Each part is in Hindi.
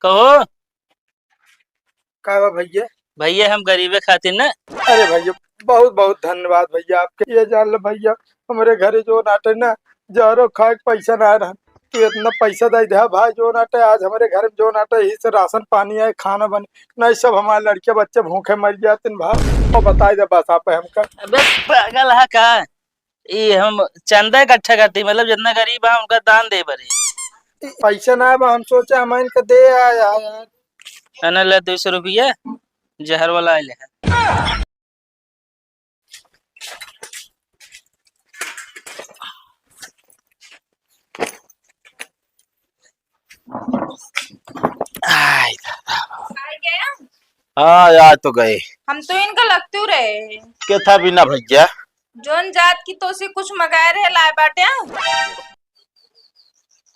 कहो। का बा भैया? भैया हम गरीबे खातिर न। अरे भैया बहुत बहुत धन्यवाद भैया आपके। ये जान लो भैया हमारे घरे जो नाटे ना जहरो खाए के पैसा ना रहा। तू इतना पैसा दे दे भाई जो नाटे आज हमारे घर में जो नाटे ही से राशन पानी आए खाना बने नहीं सब हमारे लड़के बच्चे भूखे मर जाते भाई। तो बताई दे बस आप हमका। अबे पागल है का? ये हम चंदा इकट्ठा करती मतलब जितना गरीब है उनका दान दे बरे। पैसा ना बा हम सोचे हम इनका दे आया यार। अना ले 200 रुपया जहर वाला आइले है। हाँ यार तो गए। हम तो इनका लगते रहे के था बिना भैया जोन जात की तो से कुछ मंगाए रहे लाए बाटे।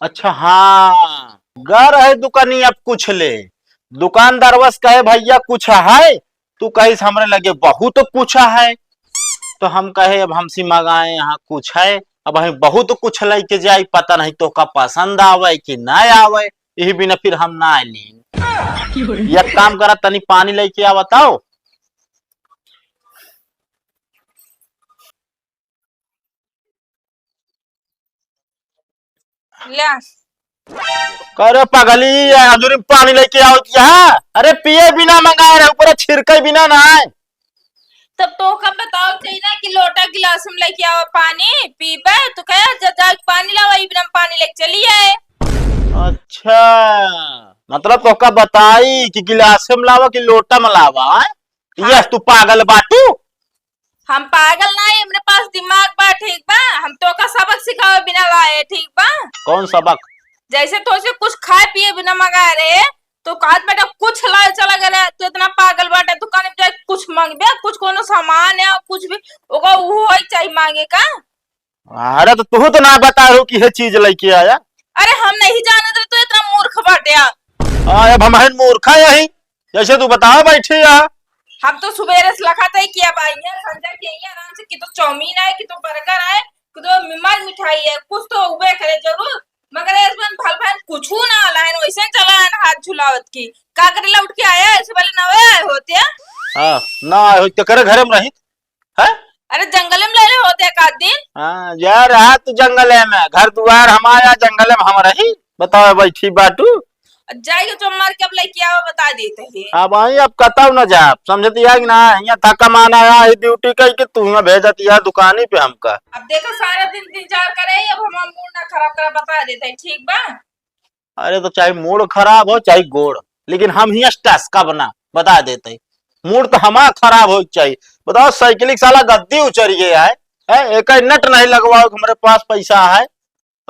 अच्छा हाँ गा रहे दुकानी अब कुछ ले दुकानदार बस कहे भैया कुछ है तू कहीं हमरे लगे बहुत कुछ है तो हम कहे अब हमसे मंगाए यहाँ कुछ है अब हम बहुत कुछ लेके जाए पता नहीं तो का पसंद आवे कि ना आवे यही बिना फिर हम ना आली। एक काम करा तनी पानी लेके आ बताओ। ले करे पगली अधूरी पानी लेके आओ यहाँ। अरे पिए बिना मंगाए रहे ऊपर छिड़के बिना ना है। तब तो कब बताओ चाहिए ना कि लोटा गिलास में लेके आओ पानी पीबे तो कहे जा पानी लावा बिना पानी लेके चली आए। अच्छा मतलब तो का बताई कि गिलास में लावा कि लोटा में लावा है? हाँ। यस तू पागल बाटू। हम पागल ना है हमरे पास दिमाग बा ठीक बा। हम तो का सबक सिखावे बिना लाए ठीक बा। कौन सबक? जैसे तो से कुछ खाए पिए बिना मंगाए रहे तो कहा बेटा कुछ लाए चला गया तो इतना पागल बाटे दुकान पे जाके कुछ मांगबे कुछ कोनो सामान है कुछ भी ओका वो ही चाहिए मांगे का। अरे तो तू तो ना बता रहो कि ये चीज लेके आया। अरे हम नहीं जाने थे तो इतना मूर्ख बाटे। अब हम मूर्खा यही जैसे तू बताओ बैठे यहाँ। हम तो सुबह से लखा था कि अब आइए संजय के आइए आराम से कि तो चाउमीन आए कि तो बर्गर आए कि तो मिठाई है कुछ तो उबे करे जरूर मगर इसमें भल भल कुछ ना लाइन वैसे चला है हाथ झुलावत की का करे लौट के आया ऐसे वाले नवे आए होते हैं। हाँ ना हो तो करे घर में रही है। अरे जंगल में ले होते हैं का दिन। हाँ जा रहा तू जंगल में घर दुआर हमारा जंगल में हम रही बताओ बैठी बाटू। जाइए तो मार के अब लेके आओ बता देते हैं। अब आई अब कतव न जा समझती है कि ना यहाँ थका माना है ड्यूटी कही कि तू भेजती है दुकानी पे हमका। अब देखो सारा दिन इंतजार करे अब हम मूड ना खराब कर बता देते हैं ठीक बा। अरे तो चाहे मूड खराब हो चाहे गोड़ लेकिन हम ही स्ट्रेस का बना बता देते मूड तो हमारा खराब हो चाहिए। बताओ साइकिल साला गद्दी उचर गया है एक नट नहीं लगवाओ हमारे पास पैसा है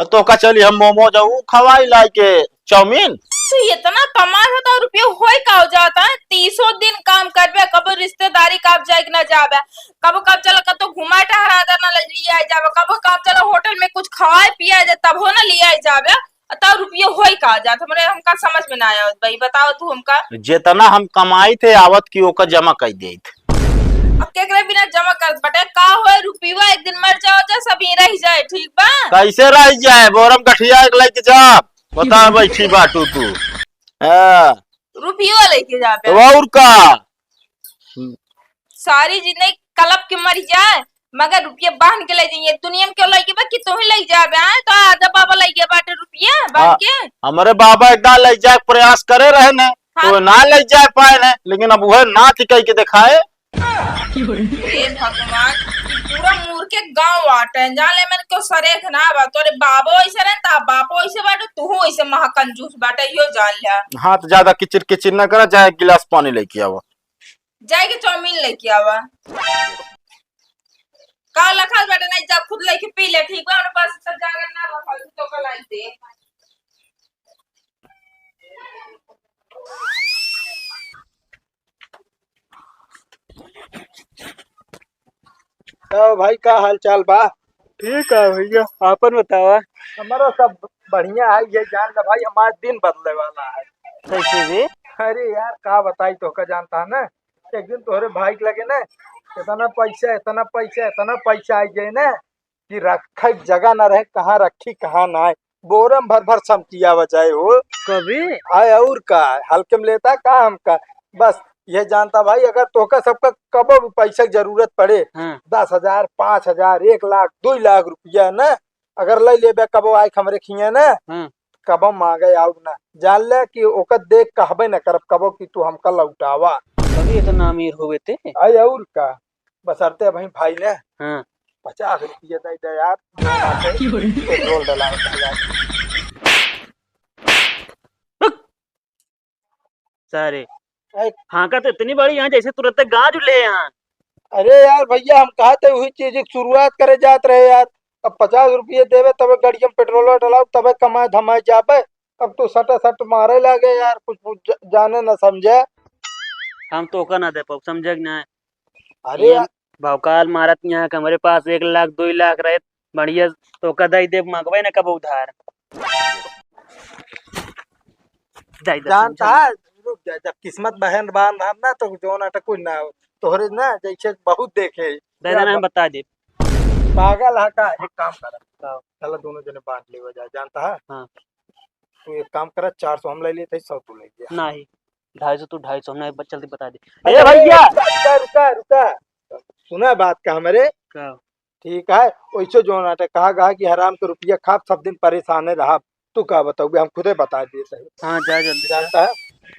तो का चली हम मोमो जाऊ खवाई लाई के चाउमीन। तो इतना 5,000 रुपया होई का हो जाता है 30 दिन काम करबे कब रिश्तेदारी कब जाए ना जाबे कब कब चला कतो घुमा टहरा ना लिया जाबे कब कब चला होटल में कुछ खवाए पिया जाए तब हो ना लिया जाबे तब रुपया होई का जाता हमरे हमका समझ में ना आया भाई बताओ तू हमका। जितना हम कमाई थे आवत की ओका जमा कर दे अब के करे बिना जमा कर बटे का होए रुपया एक दिन मर जाओ जा सब ही रह जाए ठीक बा। कैसे रह जाए बोरम गठिया लेके जा बता बैठी बाटू तू रुपया लेके जाबे और का सारी जिंदगी कलप के मर जाए मगर रुपया बांध के ले जाइए दुनिया में क्यों लगे बा कि तू ही ले जाबे तो आजा बाबा लगे बाटे रुपया बांध के। हमारे बाबा एक ले जाए प्रयास करे रहे ने हाँ। तो ना ले जाए पाए ने लेकिन अब वह ना थी कह के दिखाए। भगवान पूरा मूर के गांव आटे जाले मैंने क्यों सरेख ना बा तोरे बाबो ऐसे रहता बापो ऐसे बाटे तू ऐसे महाकंजूस बाटे यो जान लिया। हाँ तो ज्यादा किचिर किचिर ना करा जाए गिलास पानी लेके आवा जाए के चाउमीन लेके आवा का लखा बाटे नहीं जा खुद लेके पी ले ठीक बा उन पास सब जागर ना बा फालतू तो का लाई दे। तो भाई का हाल चाल बा? ठीक है भैया आपन बतावा। हमारा सब बढ़िया है। ये जान लो भाई हमारा दिन बदले वाला है। कैसे भी? अरे यार का बताई तो का जानता है ना एक दिन तोहरे भाई के लगे ना इतना पैसा आ जाए ना कि रख जगह ना रहे कहाँ रखी कहाँ ना है बोरम भर भर समचिया बचाए हो। कभी आय और का हल्के में लेता काम का। बस ये जानता भाई, अगर तोका सबका कबो भी पैसा की जरूरत पड़े, हाँ 10,000 5,000 1 लाख 2 लाख रुपया न, अगर ले लेबे कबो आय हमरे खिया न, हाँ कबो मांगे आउ ना। जान ले कि ओकर देख कहबे न करब कबो कि तू हमका लौटावा। कभी इतना अमीर हुए थे। आय और का बसरते भाई ने हाँ 50 रुपया दे दे यार, पेट्रोल डला सारे यार। हाँ का तो इतनी बड़ी यहाँ जैसे तुरंत गाज ले यहाँ। अरे यार भैया, हम कहते वही चीज की शुरुआत करे जात रहे यार। अब 50 रुपये देवे तबे गाड़िया में पेट्रोल डलाओ, तबे कमाए धमाए जाबे। अब तो सट सट मारे लागे यार, कुछ जाने न समझे। हम तो का ना दे पाओ, समझ ना। अरे यार, भौकाल मारत यहाँ का हमारे पास 1 लाख 2 लाख रहे बढ़िया, तो का दई दे मंगवे ना कब उधार। दई दे जानता है, रुक जा, जब किस्मत बहन बांध हम ना तो जो नाटक कुछ ना हो। तोहरे ना जैसे बहुत देखे दे देना, हम बता दे। पागल है का। एक काम कर, चलो दोनों जने बांट ले हो जाए। जानता है, हाँ तू एक काम कर, 400 हम ले लिए 100 तू ले लिया। नहीं 250 तू 250 हमने जल्दी बता दे। अरे ए भैया रुका रुका रुका, सुना बात का हमारे। का ठीक है, वैसे जो नाटक कहा गा कि हराम के रुपया खाप सब दिन परेशान रहा। तू का बताओ, हम खुदे बता दिए सही। हाँ जा जल्दी। जानता है,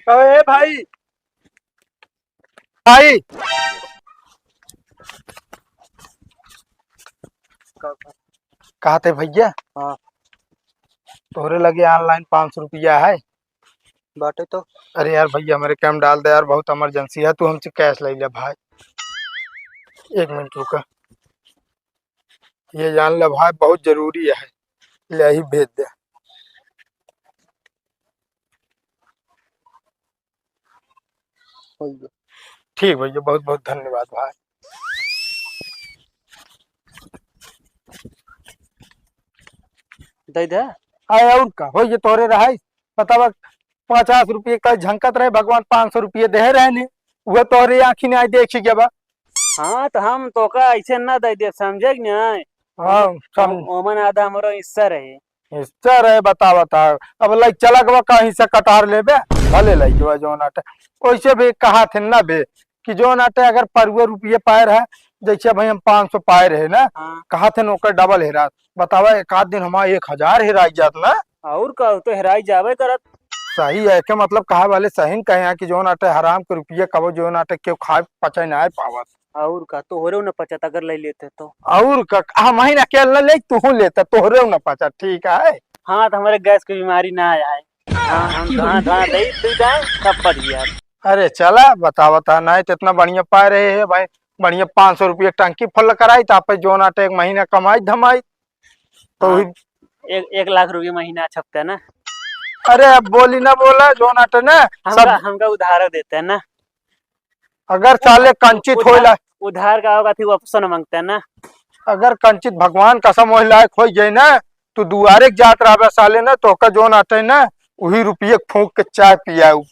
अरे भाई भाई कहते भैया, हाँ तोहरे लगे ऑनलाइन 500 रुपया है। बाटे तो अरे यार भैया, हमारे काम डाल दे यार, बहुत इमरजेंसी है। तू हमसे कैश ले ले भाई। 1 मिनट रुका, ये जान ले भाई, बहुत जरूरी है, ले ही भेज दे। ठीक भैया, बहुत बहुत धन्यवाद भाई। दई दे। आया और का हो, ये तोरे रहा बतावा। 50 रुपये का झंकत रहे भगवान, 500 रुपये दे रहे ने, वह तोरे आँखी ने आई देखी क्या बा। हाँ तो हम तो का ऐसे ना दई दे, समझे कि नहीं। हाँ सम ओमन आधा हमारा हिस्सा रहे। हिस्सा रहे, बता बता। अब लाइक चला गवा कहीं से कटार लेबे, भले लाइक गवा जो नाटे। वैसे भी कहा थे ना बे कि जो नाटे अगर परुए रुपये पाए रहे, जैसे भाई हम 500 पाए रहे ना, हाँ कहा थे नौकर डबल हेरा। बतावा, एक आध दिन हमारा 1,000 हेराई जात ना। और का तो हेराई जावे करत। सही है के मतलब कहा वाले सही कहे कि जो नाटे हराम के रुपये कबो जो नाटे क्यों खाए पचे ना पावत। और का तो हो रहे न 75 अगर ले लेते तो। और का हम ही अकेला ले तू लेता, तोहरे न पचा। ठीक है, हाँ तो हमारे गैस की बीमारी ना आया है। हाँ हम कहाँ कहाँ दई दे जाए सब पड़ गया। अरे चला बता बता, नहीं तो इतना बढ़िया पाए रहे है भाई। बढ़िया 500 रुपये टंकी फुल कराई, ताप जो नाटे 1 महीना कमाई धमाई तो हाँ, 1 लाख रुपये महीना छपता है ना। अरे अब बोली ना बोला जो नाटे ना सब। हमका उधार देते हैं ना। अगर साले कंचित होला, उधार का होगा फिर ऑप्शन मांगते हैं ना। अगर कंचित भगवान कसम हो लायक हो जाए ना, तो दुआरे जात रहा साले ना, तो का जो नाटे ना वही रुपये फूंक के चाय पियाऊ,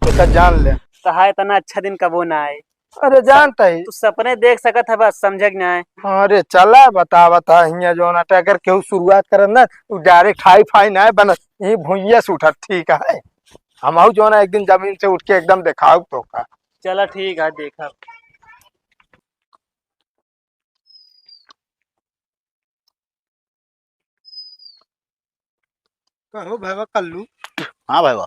तो जान ले। तो हाँ इतना अच्छा दिन कबो ना आए। अरे जानता ही। तू सपने देख सकत है, बस समझे कि ना है। अरे चला बता बता, हिया जो नाटे अगर केहू शुरुआत करन ना, तो डायरेक्ट हाई फाई ना बनत, यही भुइया से उठत। ठीक है, हम जो ना एक दिन जमीन से उठ के एकदम दिखाऊ तो का। चला ठीक है, देखा। कहो भाई कल्लू, हाँ भाई वाह।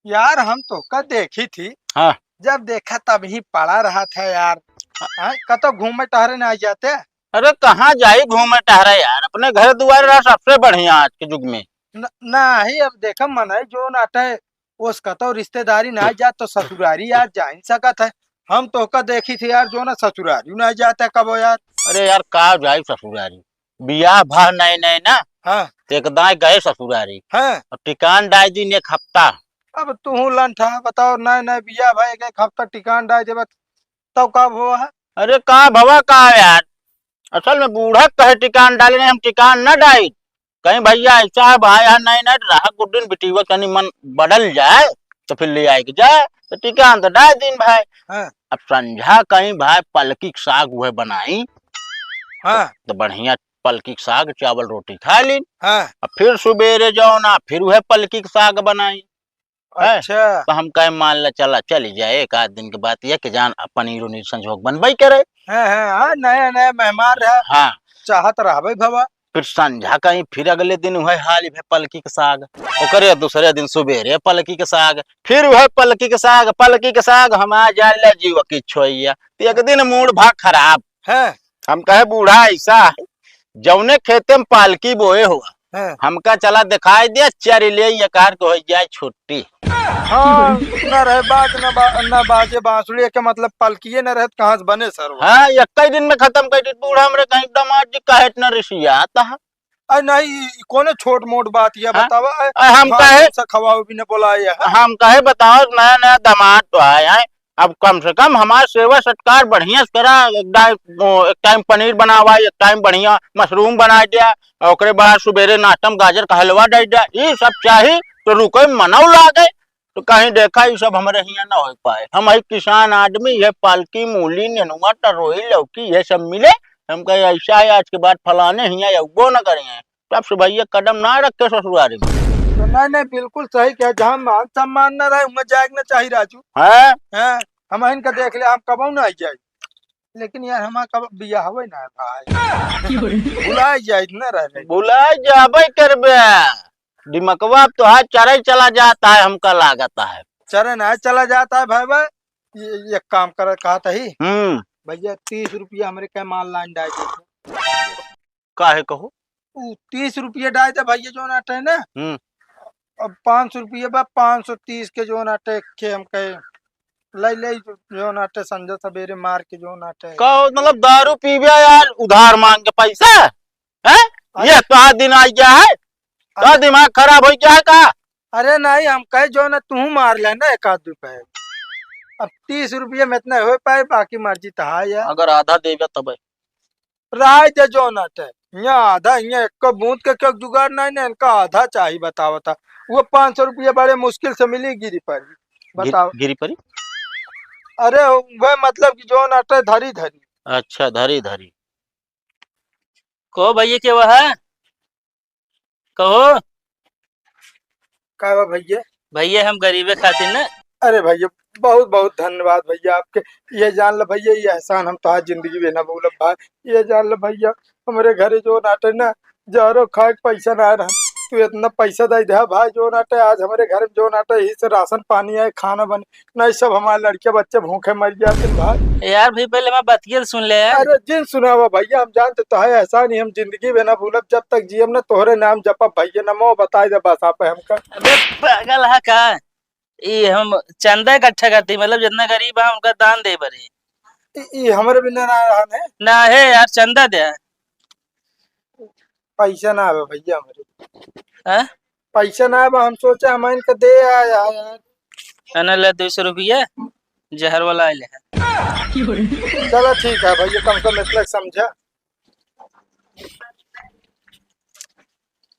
यार हम तो का देखी थी। हाँ जब देखा तब ही पड़ा रहा था यार। कतो घूमे टहरे ना जाते। अरे कहाँ जाई घूमे टहरे यार, अपने घर दुआरे रहा सबसे बढ़िया आज के युग में। नहीं, अब देखा मन है जो नाटे उस कतो रिश्तेदारी ना जात तो ससुरारी आज जा ही सकत है। हम तो का देखी थी यार, जो ना ससुरारी ना जाते कबो यार। अरे यार का जाई ससुरारी, बियाह भा नए नए ना, हाँ एकदम गए ससुरारी। हाँ, और टिकान डाल दिन 1 हफ्ता। अब तू लंठा बताओ, नए नए बिया भाई 1 हफ्ता टिकान डाल देव तब कब हुआ है। अरे कहाँ भवा कहा यार, असल में बूढ़ा कहे टिकान डाले नहीं, हम टिकान न डाली। कहीं भैया ऐसा है भाई यार, नहीं नहीं रहा कुछ दिन बिटिवा कहीं मन बदल जाए तो फिर ले आए जाए, तो टिकान तो डाल दिन भाई। हाँ अब संझा कहीं भाई पलकी साग हुए बनाई, हाँ, तो बढ़िया पलकी के साग चावल रोटी खा ली। हाँ अब फिर सुबेरे जाओ ना फिर वह पलकी के साग बनाई है। अच्छा तो हम कहे मान ला चला चली जाए एक आध दिन के बाद ये कि जान पनीर उनीर संजोग बनवाई करे। हाँ नया नया मेहमान रहा हाँ चाहत रहा भाई भवा। फिर संझा कहीं फिर अगले दिन वह हाल है पलकी के साग ओकरे दूसरे दिन सुबेरे पलकी के साग फिर वह पलकी के साग हम आ जाए जीव की छोइया। एक दिन मूड भाग खराब हाँ हम कहे बूढ़ा ऐसा है जौने खेते में पालकी बोए हुआ हाँ हमका चला दिखाई दिया चरी ले ये कार को हो जाए छुट्टी। हाँ न रहे बाज न बाजे बांसुरी के मतलब पलकिए न रहे कहाँ से बने सर वो। हाँ एक दिन में खत्म कर दी बूढ़ा हमरे कहीं दामाद जी कहे न ऋषिया आता है। अरे नहीं कोने छोट मोट बात ये हाँ? बतावा हम कहे खवाओ भी ने बोलाया है। हम कहे बताओ नया नया दामाद तो आए अब कम से कम हमारा सेवा सत्कार बढ़िया से करा एक टाइम पनीर बनावा एक टाइम बढ़िया मशरूम बना दिया और ओकरे बाद सुबेरे नाश्ता में गाजर का हलवा दे दिया ये सब चाहिए तो रुको मनौ ला गए तो कहीं देखा ये सब हमारे यहाँ ना हो पाए। हम एक किसान आदमी ये पालकी मूली नेनुआ टरोई लौकी ये सब मिले हम कहे ऐसा है आज के बाद फलाने हिया वो न करेंगे तब से भैया कदम ना रखे ससुरारी में। तो नहीं बिल्कुल सही क्या जहाँ मान सम्मान न रहे उनमें जाए न चाहिए राजू है हैं हम इनका देख ले हम कब ना जाए लेकिन यार हमारा कब बिया हवे ना भाई बुलाए जाए न रहे बुलाए जाबे करबे दिमकवा अब तो हाथ चरे चला जाता है हमका लागता है। चरण है चला जाता है भाई ये एक काम कर कहा था ही भैया 30 रुपया हमारे क्या माल लाइन डाल देते काहे कहो 30 रुपये डाल दे भैया जो नाटे है ना अब 500 रुपये बा 530 के जो नाटे के हम कहे ले जो नाटे संजय सवेरे मार के जो नाटे कहो मतलब दारू पीबे यार उधार मांग के पैसा है ये कहा दिन आ गया है का दिमाग खराब हो गया है का। अरे नहीं हम कहे जो ना तू मार लेना एक आध रुपए अब 30 रुपये में इतना हो पाए बाकी मर्जी तहा यार अगर आधा देगा तब राय दे जो नाटे यहाँ आधा यहाँ एक बूंद के क्यों जुगाड़ नहीं ना इनका आधा चाहिए बताओ था वो 500 रुपये बड़े मुश्किल से मिली गिरी पर बताओ गिरी परी। अरे वह मतलब कि जो नाटे धरी धरी अच्छा धरी धरी कहो भैया क्या वह है कहो का भैया भैया हम गरीबे खातिर न। अरे भैया बहुत बहुत धन्यवाद भैया आपके ये जान लो भैया ये एहसान हम तो आज जिंदगी में ना भूल भाई ये जान लो भैया हमारे घरे जो नाटे ना जरो खाए पैसा ना रहा तू इतना पैसा दे दे भाई जो नाटे आज हमारे घर में जो नाटे यही से राशन पानी आए खाना बने नहीं सब हमारे लड़के बच्चे भूखे मर जाते भाई। यार भाई पहले मैं बतिया सुन ले यार। अरे जिन सुना हुआ भैया हम जानते तो है एहसान ही हम जिंदगी में ना भूलब जब तक जियम ना तोहरे नाम जपा भैया नमो बताए दे बस आप हमका। अबे पागल है का ये हम चंदा इकट्ठा करती मतलब जितना गरीब है उनका दान दे बरे ये हमारे बिना ना रहा ना है यार चंदा दे पैसा ना आवे भैया हमारे हैं पैसा ना आवे हम सोचा हम इनका दे आया यार अना ले 200 रुपया जहर वाला आइले है। चलो ठीक है भैया कम से कम इतना समझा।